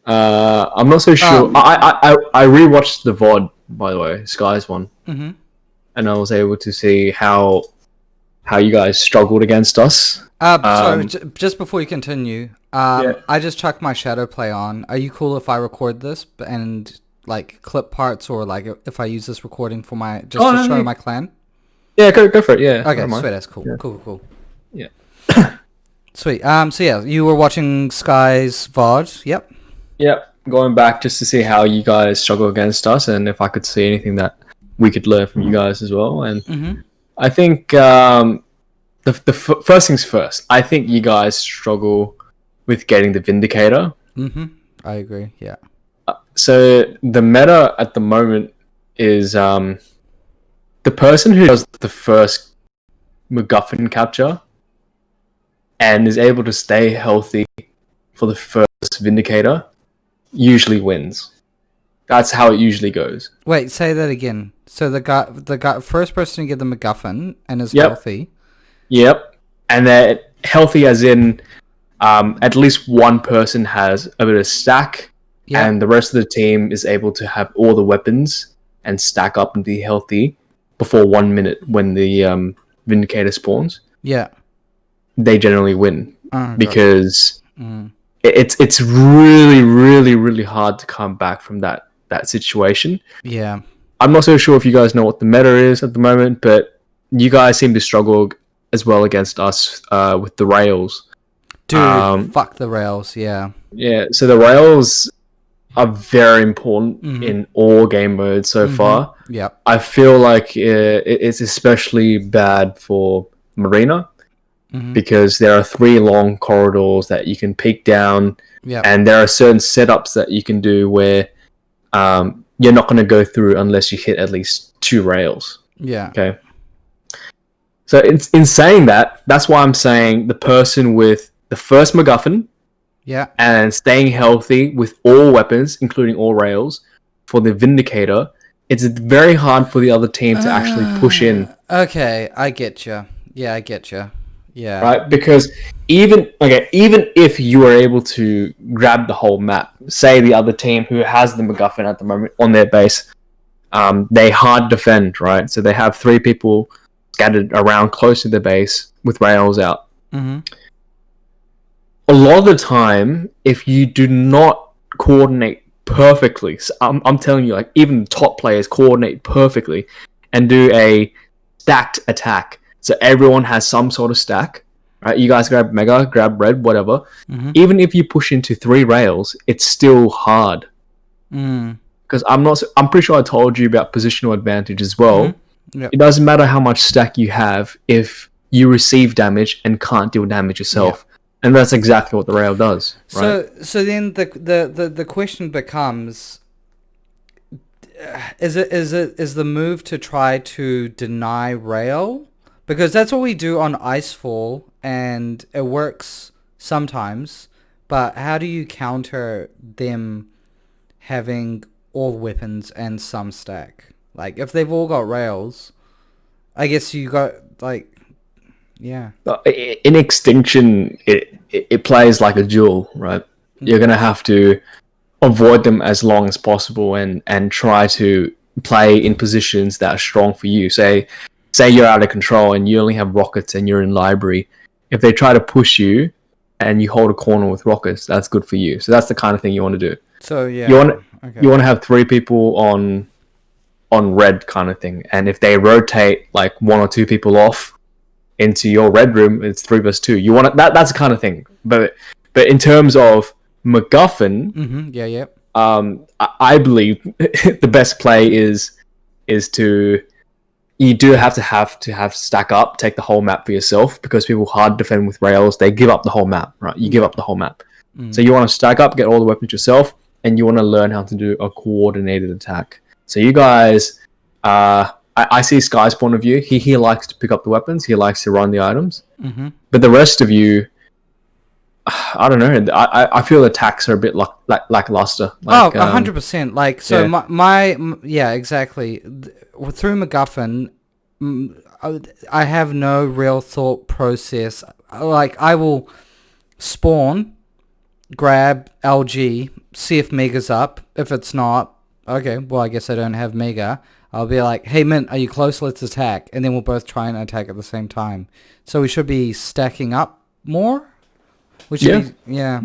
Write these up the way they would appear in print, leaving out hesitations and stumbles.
I'm not so sure. I rewatched the VOD, by the way, Sky's one, Mm-hmm. and I was able to see how you guys struggled against us. Sorry, Um, just before you continue, yeah. I just chucked my shadow play on. Are you cool if I record this and like clip parts, or like if I use this recording for my just Oh to no, show no. my clan? Yeah, go for it. Yeah, I Okay, don't mind. sweet. That's cool. Yeah, Cool. yeah. Sweet. So yeah, you were watching Sky's VOD. Yep. Yeah, going back just to see how you guys struggle against us, and if I could see anything that we could learn from you guys as well. And Mm-hmm. I think first things first. I think you guys struggle with getting the Vindicator. Mm-hmm. I agree. Yeah. So the meta at the moment is the person who does the first MacGuffin capture and is able to stay healthy for the first Vindicator usually wins. That's how it usually goes. Wait, say that again. So the first person to get the MacGuffin and is Yep, healthy. yep. And they're healthy as in at least one person has a bit of stack, Yeah. and the rest of the team is able to have all the weapons and stack up and be healthy before 1 minute when the Vindicator spawns. Yeah. They generally win Gotcha. because Mm. it's really really hard to come back from that situation. Yeah. I'm not so sure if you guys know what the meta is at the moment, but you guys seem to struggle as well against us with the rails. Dude, fuck the rails. Yeah. Yeah, so the rails are very important Mm-hmm. in all game modes so far. Yep. I feel like it's especially bad for Marina Mm-hmm. because there are 3 long corridors that you can peek down, Yep. and there are certain setups that you can do where you're not going to go through unless you hit at least 2 rails. Yeah. Okay. So in saying that, that's why I'm saying the person with the first MacGuffin Yeah. and staying healthy with all weapons, including all rails, for the Vindicator, it's very hard for the other team to actually push in, Okay, I get you. Yeah, I get you. Yeah. right? Because even if you are able to grab the whole map, say the other team who has the MacGuffin at the moment on their base, they hard defend, right? So they have 3 people scattered around close to the base with rails out. Mm-hmm. A lot of the time, if you do not coordinate perfectly, so I'm telling you, like even the top players coordinate perfectly and do a stacked attack. So everyone has some sort of stack, right? You guys grab Mega, grab Red, whatever. Mm-hmm. Even if you push into 3 rails, it's still hard. Mm. Because I'm pretty sure I told you about positional advantage as well. Mm-hmm. Yep. It doesn't matter how much stack you have if you receive damage and can't deal damage yourself. Yeah. And that's exactly what the rail does, right? So then the question becomes, is the move to try to deny rail? Because that's what we do on Icefall, and it works sometimes. But how do you counter them having all weapons and some stack? Like if they've all got rails, I guess you got like, yeah. In Extinction, it plays like a duel, right? You're gonna have to avoid them as long as possible and try to play in positions that are strong for you. Say you're out of control and you only have rockets and you're in library. If they try to push you and you hold a corner with rockets, that's good for you. So that's the kind of thing you want to do. So You yeah. want you want to have 3 people on red kind of thing, and if they rotate like 1 or 2 people off into your red room, it's 3 vs 2. You want that's the kind of thing. But in terms of MacGuffin, Mm-hmm. Yeah. Yeah. I believe the best play is to you do have to stack up, take the whole map for yourself, because people hard defend with rails. They give up the whole map, right? You give up the whole map. So you want to stack up, get all the weapons yourself, and you want to learn how to do a coordinated attack. So you guys, I see Sky's point of view. He likes to pick up the weapons. He likes to run the items. Mm-hmm. But the rest of you, I don't know. I feel attacks are a bit lackluster. Oh, 100%. Like, so yeah. yeah, exactly. Through MacGuffin, I have no real thought process. Like, I will spawn, grab LG, see if Mega's up. If it's not, okay, well, I guess I don't have Mega. I'll be like, hey, Mint, are you close? Let's attack. And then we'll both try and attack at the same time. So we should be stacking up more? We should yeah.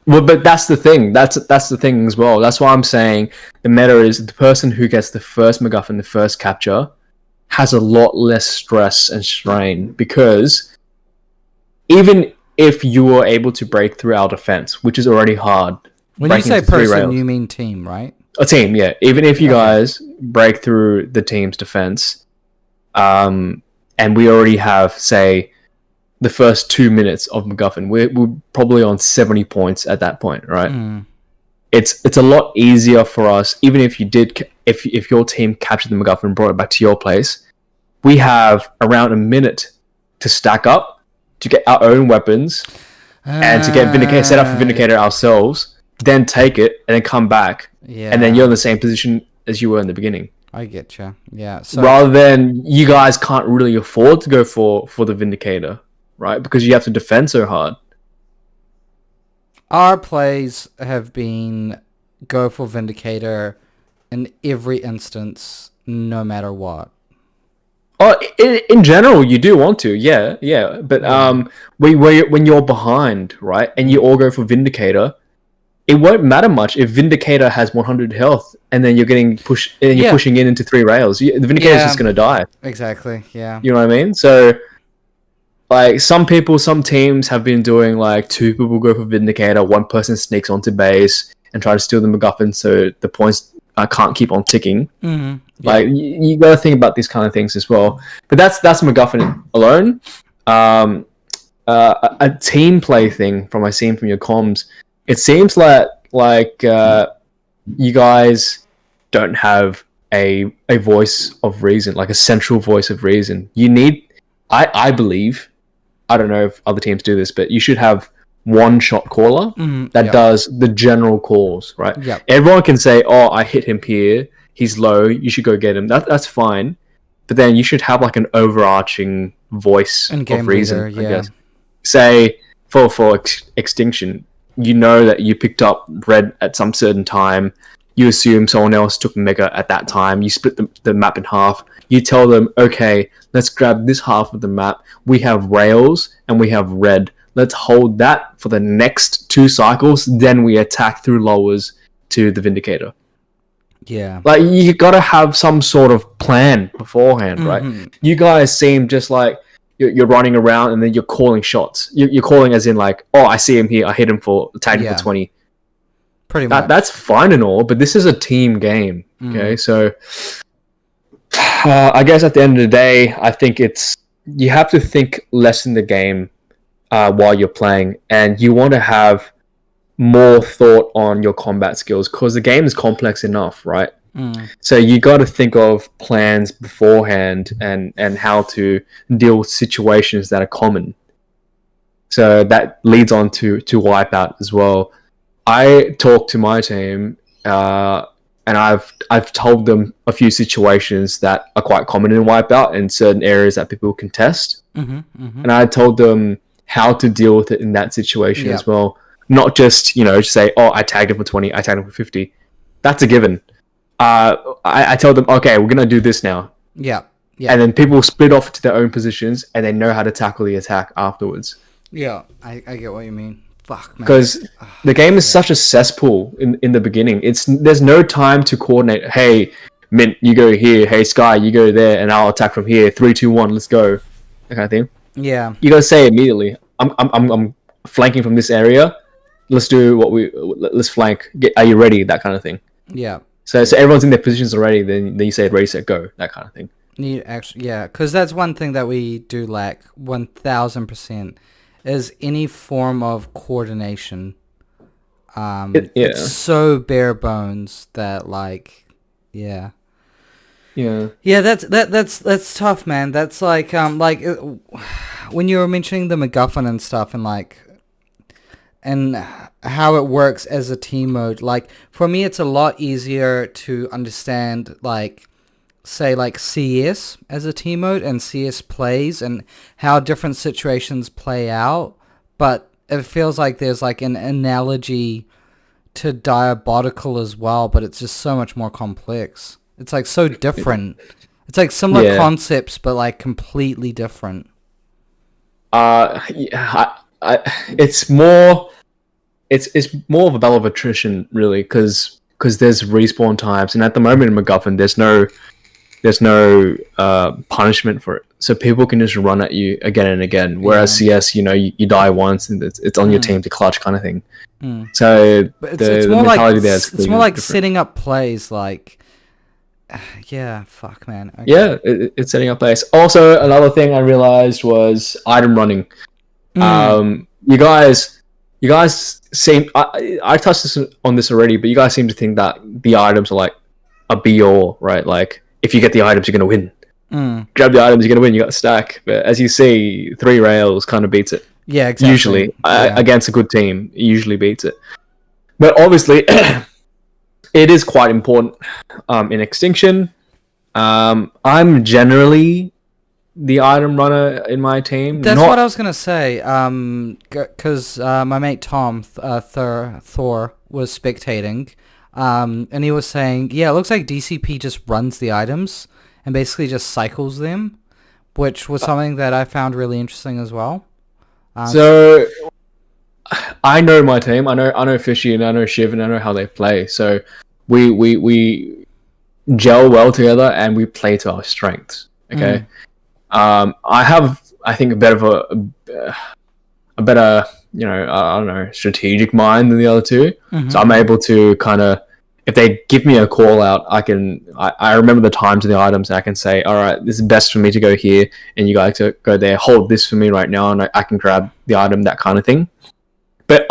Well, but that's the thing. That's the thing as well. That's why I'm saying the meta is the person who gets the first MacGuffin, the first capture, has a lot less stress and strain, because even if you were able to break through our defense, which is already hard. When you say person, you mean team, right? A team, yeah. Even if you guys break through the team's defense, and we already have, say, the first 2 minutes of MacGuffin, we're probably on 70 points at that point, right? It's a lot easier for us, even if you did, if your team captured the MacGuffin and brought it back to your place. We have around a minute to stack up, to get our own weapons, and to get Vindicator, set up for Vindicator ourselves, then take it, and then come back. Yeah. And then you're in the same position as you were in the beginning. I get you. Yeah. So rather than you guys can't really afford to go for the Vindicator, right? Because you have to defend so hard. Our plays have been go for Vindicator in every instance, no matter what. Oh, in general, you do want to, yeah. But when you're behind, right, and you all go for Vindicator, it won't matter much if Vindicator has 100 health and then you're getting pushed and you're pushing into 3 rails. The Vindicator's just gonna die. Exactly. Yeah. You know what I mean? So, like, some teams have been doing like 2 people go for Vindicator, 1 person sneaks onto base and try to steal the MacGuffin, so the points can't keep on ticking. Mm-hmm. Like, you got to think about these kind of things as well. But that's MacGuffin alone. A team play thing from your comms. It seems like you guys don't have a voice of reason, like a central voice of reason. You need, I believe, I don't know if other teams do this, but you should have one shot caller that does the general calls, right? Yep. Everyone can say, "Oh, I hit him here. He's low. You should go get him." That's fine, but then you should have like an overarching voice and of reason. Leader, I guess. Say for extinction, you know that you picked up red at some certain time. You assume someone else took Mega at that time. You split the map in half. You tell them, "Okay, let's grab this half of the map. We have rails and we have red. Let's hold that for the next 2 cycles. Then we attack through lowers to the Vindicator." Yeah. Like, you gotta have some sort of plan beforehand, right? You guys seem just like you're running around and then you're calling shots. You're calling as in like, "Oh, I see him here. I hit him tagged him for 20. Pretty much. That's fine and all, but this is a team game. Okay, so I guess at the end of the day, I think you have to think less in the game while you're playing, and you want to have more thought on your combat skills, because the game is complex enough, right? So you got to think of plans beforehand and how to deal with situations that are common. So that leads on to Wipeout as well. I talk to my team, and I've told them a few situations that are quite common in Wipeout and certain areas that people contest. And I told them how to deal with it in that situation as well. Not just, just say, "Oh, I tagged him for 20, I tagged him for 50. That's a given. I told them, "Okay, we're going to do this now." Yeah. And then people split off to their own positions and they know how to tackle the attack afterwards. Yeah, I get what you mean. Fuck, man. Because the game is such a cesspool in the beginning. There's no time to coordinate. "Hey, Mint, you go here. Hey, Sky, you go there, and I'll attack from here. 3, 2, 1, let's go." That kind of thing. Yeah. You gotta say immediately, I'm flanking from this area. Let's flank. Are you ready? That kind of thing. Yeah. So everyone's in their positions already. Then you say ready, set, go. That kind of thing. Because that's one thing that we do lack 1000% is any form of coordination. It's so bare bones that yeah, that's tough, man. That's like when you were mentioning the MacGuffin and stuff and how it works as a team mode. Like, for me, it's a lot easier to understand, say, CS as a team mode and CS plays and how different situations play out. But it feels like there's, an analogy to diabolical as well, but it's just so much more complex. It's like so different. It's like similar concepts, but like completely different. Yeah, it's more of a battle of attrition, really, because there's respawn times, and at the moment in MacGuffin, there's no punishment for it, so people can just run at you again and again. Whereas CS, you die once, and it's on your team to clutch, kind of thing. So But the more mentality like there is it's more like different. setting up plays. Like, yeah, fuck, man. Okay. Yeah, it's setting up plays. Also, another thing I realized was item running. You guys seem. I touched on this already, but you guys seem to think that the items are like a be all, right? Like if you get the items, you're gonna win. Grab the items, you're gonna win. You got a stack. But as you see, 3 rails kind of beats it. Yeah, exactly. Usually, Yeah. against a good team, it usually beats it. But obviously, it is quite important in Extinction. I'm generally the item runner in my team. That's what I was gonna say. Because my mate Tom Thor was spectating, and he was saying, yeah, it looks like DCP just runs the items and basically just cycles them, which was something that I found really interesting as well. So I know my team. I know Fishy and I know Shiv and I know how they play. So we gel well together and we play to our strengths. Okay. I have, I think, a better, I don't know, strategic mind than the other two. So I'm able to kind of, if they give me a call out, I remember the times of the items and I can say, all right, this is best for me to go here and you guys go there, hold this for me right now and I can grab the item, that kind of thing. But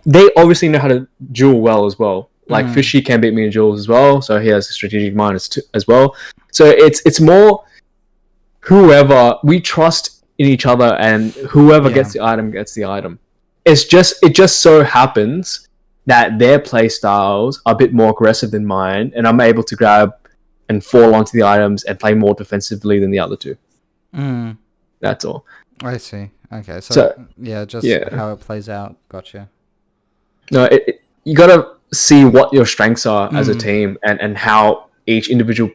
they obviously know how to duel well as well. Like Fishy can beat me in duels as well, so he has a strategic mind as well. So it's more whoever we trust in each other, and whoever gets the item gets the item. It just so happens that their play styles are a bit more aggressive than mine, and I'm able to grab and fall onto the items and play more defensively than the other two. That's all. I see. Okay, so how it plays out. Gotcha. No, you gotta see what your strengths are as a team and how each individual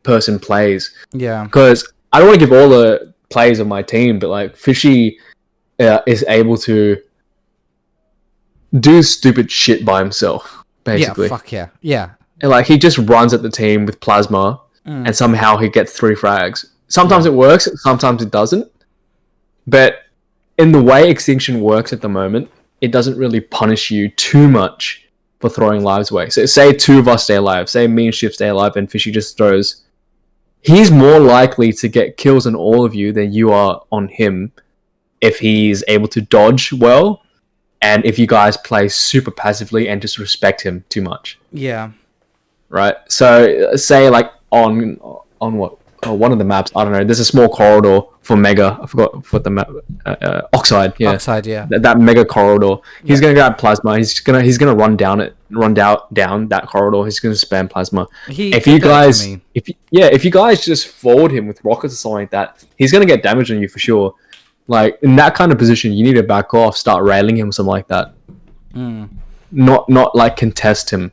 person plays. Yeah. Because I don't want to give all the plays of my team, but like Fishy is able to do stupid shit by himself, basically. Yeah, fuck yeah. Yeah. And like he just runs at the team with plasma and somehow he gets 3 frags. Sometimes it works, sometimes it doesn't. But in the way Extinction works at the moment, it doesn't really punish you too much for throwing lives away. So say 2 of us stay alive, say me and Shift stay alive and Fishy just throws. He's more likely to get kills on all of you than you are on him if he's able to dodge well and if you guys play super passively and just respect him too much. Yeah. Right? So say like on what? One of the maps, I don't know, there's a small corridor for Mega. I forgot what the map. Oxide, yeah. Oxide, yeah. That Mega corridor. He's gonna grab plasma. He's gonna run down that corridor. He's gonna spam plasma. If you guys just forward him with rockets or something like that, he's gonna get damage on you for sure. Like in that kind of position, you need to back off, start railing him, something like that. Not like contest him,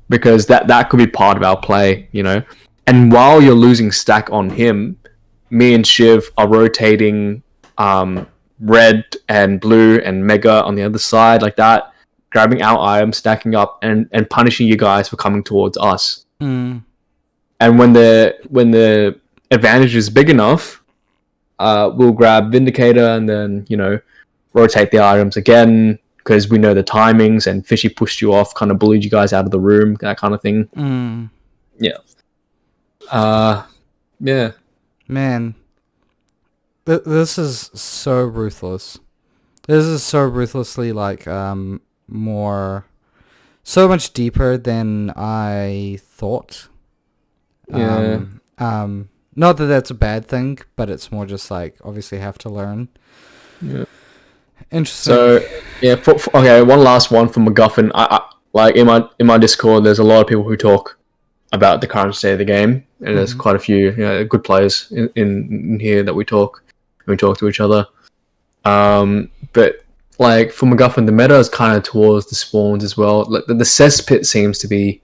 because that could be part of our play, you know. And while you're losing stack on him, me and Shiv are rotating red and blue and Mega on the other side like that, grabbing our items, stacking up, and punishing you guys for coming towards us. And when the advantage is big enough, we'll grab Vindicator and then, you know, rotate the items again because we know the timings, and Fishy pushed you off, kind of bullied you guys out of the room, that kind of thing. Yeah. Yeah. Man, this is so ruthless. This is so ruthlessly like more, so much deeper than I thought. Yeah. Not that that's a bad thing, but it's more just like obviously have to learn. Yeah. Interesting. So yeah, okay, one last one from MacGuffin. I like in my Discord, there's a lot of people who talk about the current state of the game, and there's quite a few good players in here that we talk to each other. But like for MacGuffin, the meta is kind of towards the spawns as well. Like the cesspit seems to be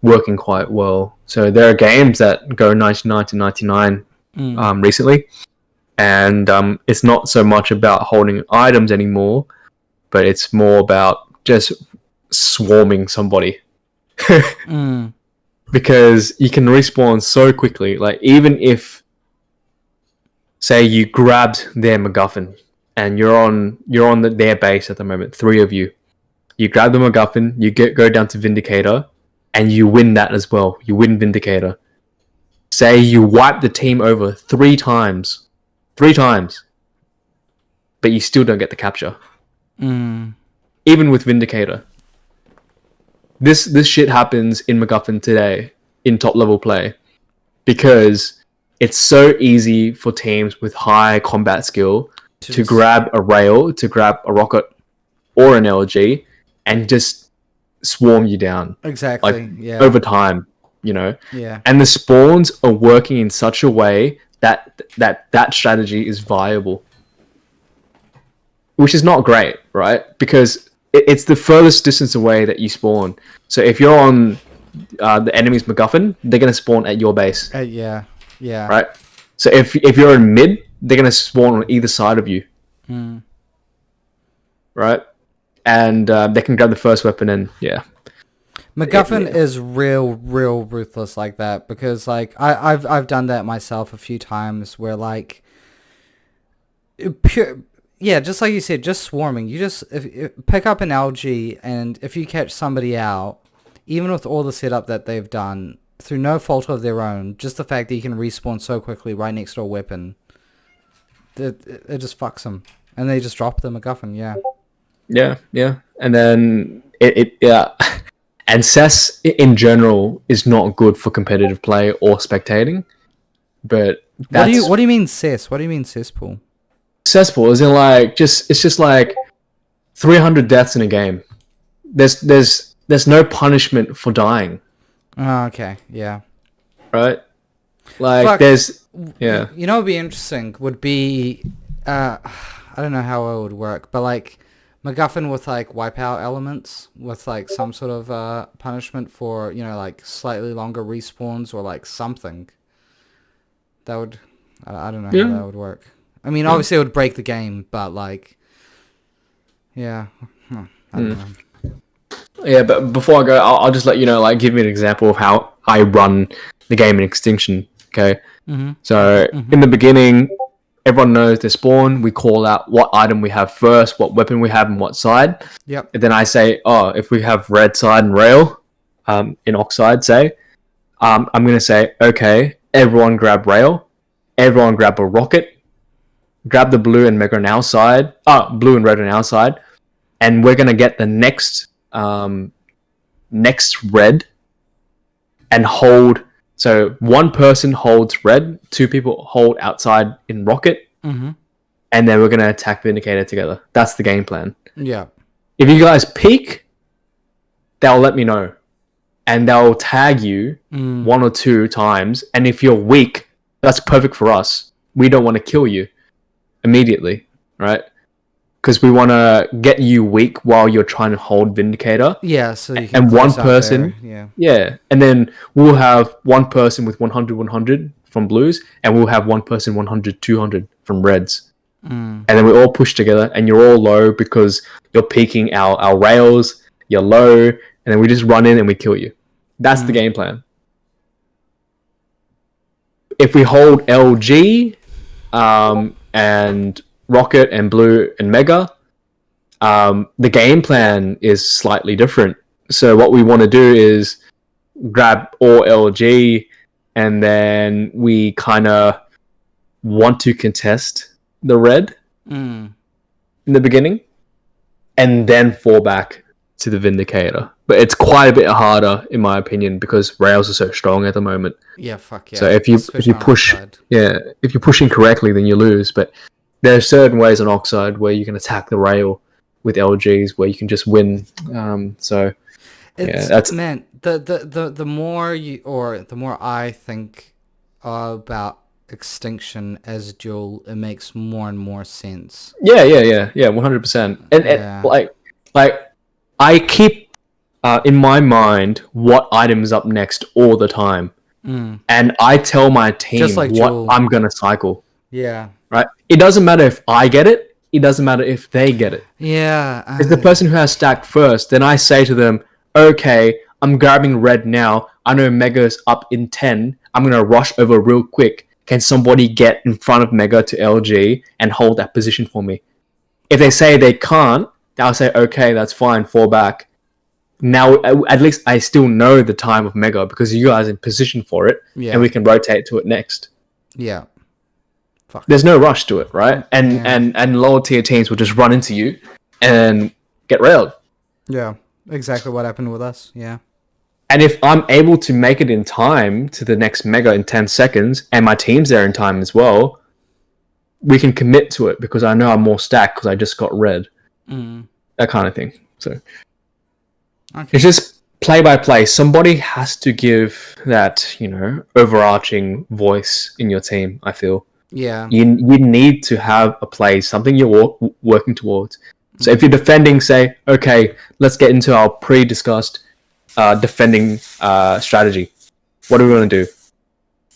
working quite well. So there are games that go 99 to 99 recently, and it's not so much about holding items anymore, but it's more about just swarming somebody. Because you can respawn so quickly. Like even if, say, you grabbed their MacGuffin and you're on their base at the moment, 3 of you. You grab the MacGuffin, you go down to Vindicator, and you win that as well. You win Vindicator. Say you wipe the team over 3 times, but you still don't get the capture. Even with Vindicator. This shit happens in MacGuffin today in top level play because it's so easy for teams with high combat skill to grab a rail, to grab a rocket or an LG, and just swarm you down. Exactly. Like, over time, you know. Yeah. And the spawns are working in such a way that strategy is viable, which is not great, right? Because it's the furthest distance away that you spawn. So if you're on the enemy's MacGuffin, they're gonna spawn at your base. Yeah. Right. So if you're in mid, they're gonna spawn on either side of you. Right. And they can grab the first weapon and yeah. MacGuffin is real ruthless like that because like I've done that myself a few times where like pure. Yeah, just like you said, just swarming. You just if pick up an LG, and if you catch somebody out, even with all the setup that they've done, through no fault of their own, just the fact that you can respawn so quickly right next to a weapon, it just fucks them. And they just drop the MacGuffin, yeah. Yeah. And then yeah. And CES in general is not good for competitive play or spectating. But that's... What do you mean cess? What do you mean cesspool? Cesspool is in like it's just like 300 deaths in a game. There's no punishment for dying. Oh, okay, yeah. Right? Like Fuck. there's yeah. You know what would be interesting would be I don't know how it would work, but like MacGuffin with like wipeout elements with like some sort of punishment for, you know, like slightly longer respawns or like something. That would I don't know how that would work. I mean, obviously it would break the game, but like, yeah, I don't know. Yeah, but before I go, I'll just let you know, like, give me an example of how I run the game in Extinction, okay? So, in the beginning, everyone knows they spawn, we call out what item we have first, what weapon we have, and what side. Yep. And then I say, if we have red side and rail, in Oxide, say, I'm going to say, okay, everyone grab rail, everyone grab a rocket, grab the blue and red on our side, and we're gonna get the next red and hold. So one person holds red, 2 people hold outside in rocket, and then we're gonna attack Vindicator together. That's the game plan. Yeah. If you guys peek, they'll let me know, and they'll tag you 1 or 2 times. And if you're weak, that's perfect for us. We don't want to kill you immediately, right? Because we want to get you weak while you're trying to hold Vindicator. Yeah, so you can and one person, and then we'll have one person with 100 from blues, and we'll have one person 100 from reds, and then we all push together, and you're all low because you're peeking our rails. You're low, and then we just run in and we kill you. That's the game plan. If we hold LG, and rocket and blue and mega, the game plan is slightly different. So what we want to do is grab all LG, and then we kind of want to contest the red in the beginning, and then fall back to the Vindicator. But it's quite a bit harder, in my opinion, because rails are so strong at the moment. Yeah, fuck yeah. So if you push, if you're pushing correctly, then you lose. But there are certain ways on Oxide where you can attack the rail with LGs, where you can just win. That's man. The more I think about extinction as duel, it makes more and more sense. Yeah, 100%. And Yeah. like I keep in my mind what item is up next all the time, and I tell my Just team like what duel. I'm gonna cycle. Yeah. Right? It doesn't matter if I get it. It doesn't matter if they get it. Yeah. It's the person who has stacked first. Then I say to them, "Okay, I'm grabbing red now. I know Mega's up in 10. I'm gonna rush over real quick. Can somebody get in front of Mega to LG and hold that position for me?" If they say they can't, I'll say, "Okay, that's fine. Fall back." Now, at least I still know the time of Mega because you guys are in position for it, and Yeah. we can rotate to it next. Yeah. Fuck. There's no rush to it, right? And Yeah. and lower tier teams will just run into you and get railed. Yeah. Exactly what happened with us. Yeah. And if I'm able to make it in time to the next Mega in 10 seconds, and my team's there in time as well, we can commit to it because I know I'm more stacked because I just got red. That kind of thing. So it's just play by play. Somebody has to give that, overarching voice in your team, I feel. Yeah. You need to have a play, something you're working towards. So if you're defending, say, okay, let's get into our pre-discussed defending strategy. What do we want to do?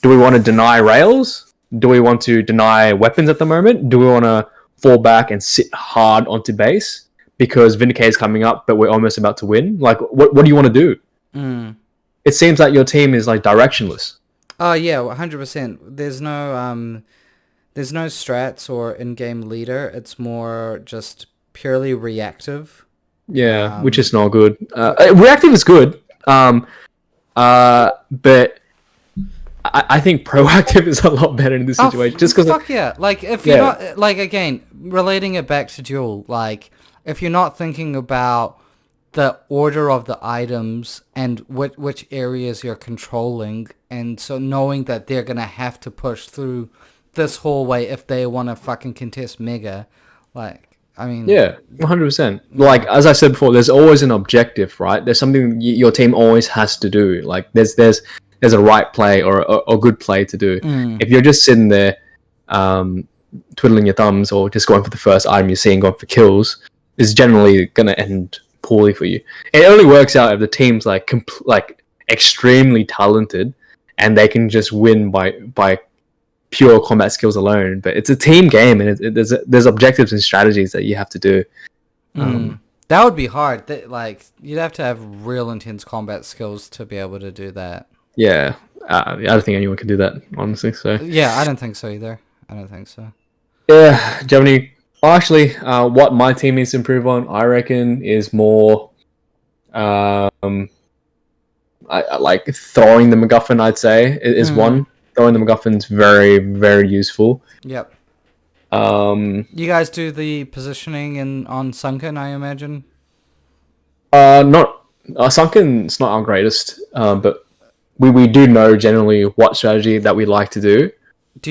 Do we want to deny rails? Do we want to deny weapons at the moment? Do we want to fall back and sit hard onto base because Vindicate is coming up, but we're almost about to win? Like, what do you want to do? It seems like your team is like directionless. Oh yeah, 100%. There's no strats or in-game leader. It's more just purely reactive. Yeah, which is not good. Reactive is good, but I think proactive is a lot better in this situation. Just because, fuck yeah, like if you're not like again relating it back to duel, like if you're not thinking about the order of the items and which areas you're controlling, and so knowing that they're gonna have to push through this hallway if they want to fucking contest Mega, like. I mean, yeah, 100%. Like as I said before, there's always an objective, right? There's something your team always has to do. Like there's a right play or a good play to do. If you're just sitting there, twiddling your thumbs or just going for the first item you see and going for kills, is generally gonna end poorly for you. It only works out if the team's like extremely talented and they can just win by pure combat skills alone, but it's a team game and there's objectives and strategies that you have to do. That would be hard. Like you'd have to have real intense combat skills to be able to do that. Yeah, I don't think anyone can do that, honestly. So yeah, I don't think so either. I don't think so. Yeah, Germany. Actually, what my team needs to improve on, I reckon, is more I like throwing the MacGuffin. I'd say is one. Throwing the MacGuffin's very, very useful. Yep. You guys do the positioning on Sunken, I imagine? Not Sunken's not our greatest, but we do know generally what strategy that we like to do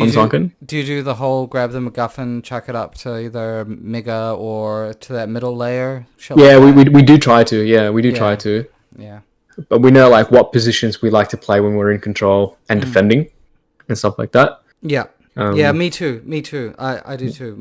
on Sunken. Do you do the whole grab the MacGuffin, chuck it up to either Mega or to that middle layer? Yeah, we do try to. Yeah, we do try to. Yeah. But we know like what positions we like to play when we're in control and defending. And stuff like that. Yeah. Yeah, me too. I do too.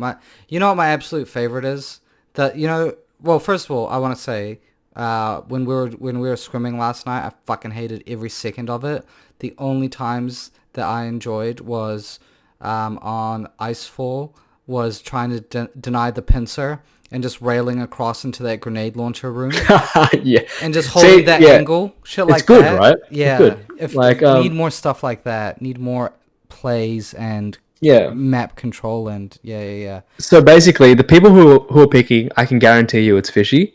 You know what my absolute favorite is? Well, first of all, I want to say when we were scrimming last night, I fucking hated every second of it. The only times that I enjoyed was on Icefall, was trying to deny the pincer and just railing across into that grenade launcher room. Yeah. And just holding that angle. Shit like that. It's good, right? Yeah. It's good. Need more stuff like that. Need more plays and map control and yeah. So basically, the people who are picking, I can guarantee you it's fishy.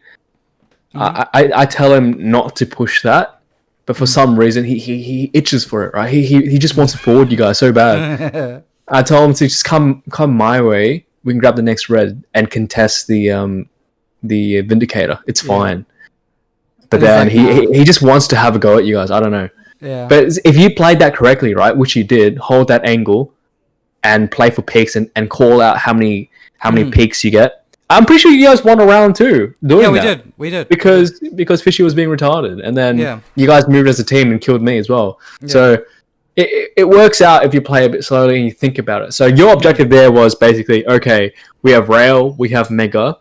I tell him not to push that, but for some reason he itches for it, right? He just wants to forward you guys so bad. I told him to just come my way. We can grab the next red and contest the Vindicator. It's fine. But then he just wants to have a go at you guys. I don't know. Yeah. But if you played that correctly, right, which you did, hold that angle and play for peaks and call out how many peaks you get. I'm pretty sure you guys won a round too doing that. We did. Because Fishy was being retarded, and then you guys moved as a team and killed me as well. Yeah. So it works out if you play a bit slowly and you think about it. So your objective there was basically, okay, we have rail, we have mega.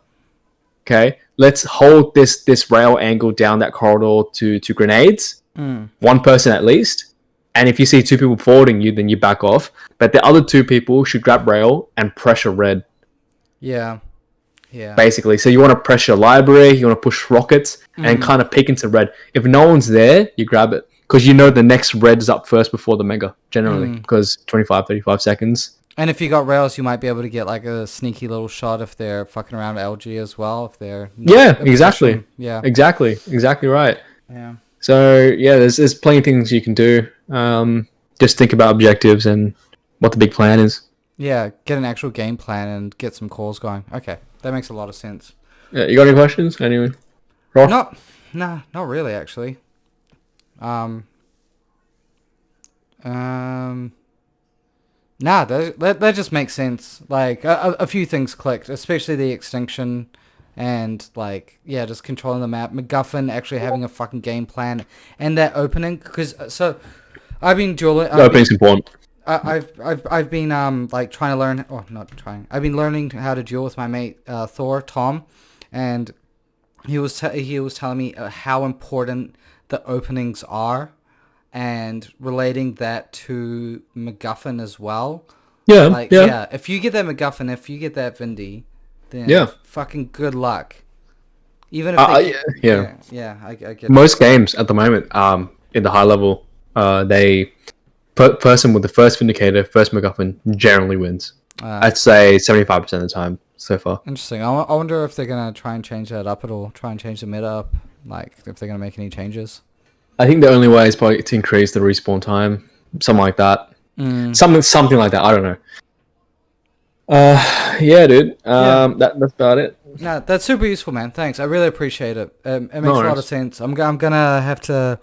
Okay, let's hold this rail angle down that corridor to grenades. One person at least. And if you see two people forwarding you, then you back off. But the other two people should grab rail and pressure red. Yeah. Yeah. Basically, so you want to pressure library, you want to push rockets, and kind of peek into red. If no one's there, you grab it. Because you know the next red is up first before the mega, generally. Because 25, 35 seconds. And if you got rails, you might be able to get like a sneaky little shot if they're fucking around LG as well. If they're exactly. Yeah. Exactly right. Yeah. So yeah, there's plenty of things you can do. Just think about objectives and what the big plan is. Yeah, get an actual game plan and get some calls going. Okay, that makes a lot of sense. Yeah, you got any questions? Anyway, not really actually. That just makes sense. Like a few things clicked, especially the extinction, and like just controlling the map. MacGuffin actually having a fucking game plan, and that opening because I've been dueling. Opening's important. I've been like trying to learn, or not trying. I've been learning how to duel with my mate Thor Tom, and he was telling me how important the openings are, and relating that to MacGuffin as well. Yeah, like, yeah. If you get that MacGuffin, if you get that Vindy, then fucking good luck. Even if I get most games at the moment in the high level person with the first Vindicator, first MacGuffin generally wins. I'd say 75% of the time so far. Interesting. I wonder if they're going to try and change that up at all. Try and change the meta up. Like, if they're going to make any changes. I think the only way is probably to increase the respawn time. Something like that. Something like that. I don't know. Yeah, dude. That's about it. No, that's super useful, man. Thanks. I really appreciate it. It makes a lot of sense. I'm going to have to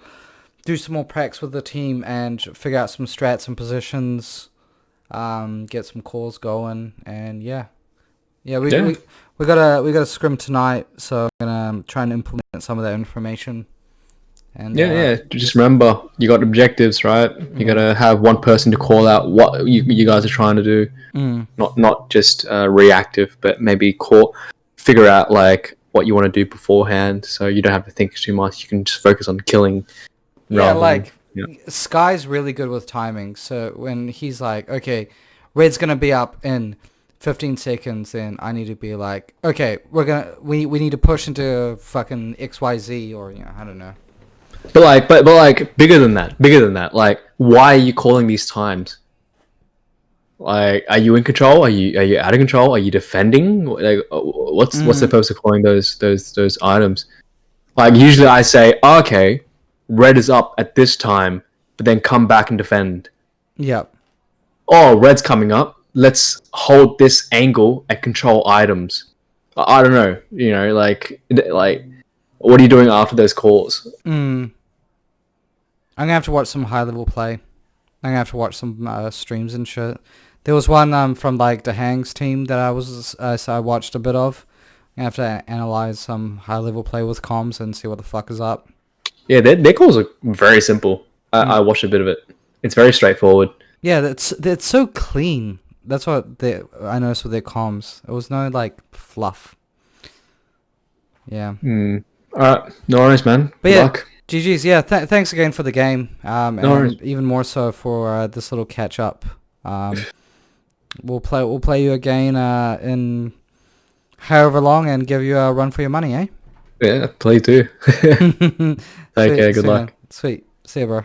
do some more practice with the team and figure out some strats and positions, get some calls going, and we got a scrim tonight, so I'm gonna try and implement some of that information. And just remember, you got objectives, right? You gotta have one person to call out what you guys are trying to do, not just reactive, but maybe figure out like what you want to do beforehand, so you don't have to think too much. You can just focus on killing. Sky's really good with timing. So when he's like, okay, red's gonna be up in 15 seconds, then I need to be like, okay, we need to push into fucking XYZ, or I don't know. But like bigger than that. Like, why are you calling these times? Like, are you in control? Are you out of control? Are you defending? Like, what's the purpose of calling those items? Like, usually I say, okay, red is up at this time, but then come back and defend. Yep. Oh, red's coming up. Let's hold this angle and control items. I don't know. Like, what are you doing after those calls? I'm gonna have to watch some high level play. I'm gonna have to watch some streams and shit. There was one from like the Hangs team that I watched a bit of. I'm gonna have to analyze some high level play with comms and see what the fuck is up. Yeah, their calls are very simple. I watched a bit of it. It's very straightforward. Yeah, that's so clean. That's what I noticed with their comms. It was no like fluff. Yeah. Alright, no worries, man. But Good yeah, luck. GG's. Yeah, thanks again for the game. No worries. And even more so for this little catch up. We'll play you again in however long and give you a run for your money, eh? Yeah, play too. Okay, good luck. Sweet. See ya, bro.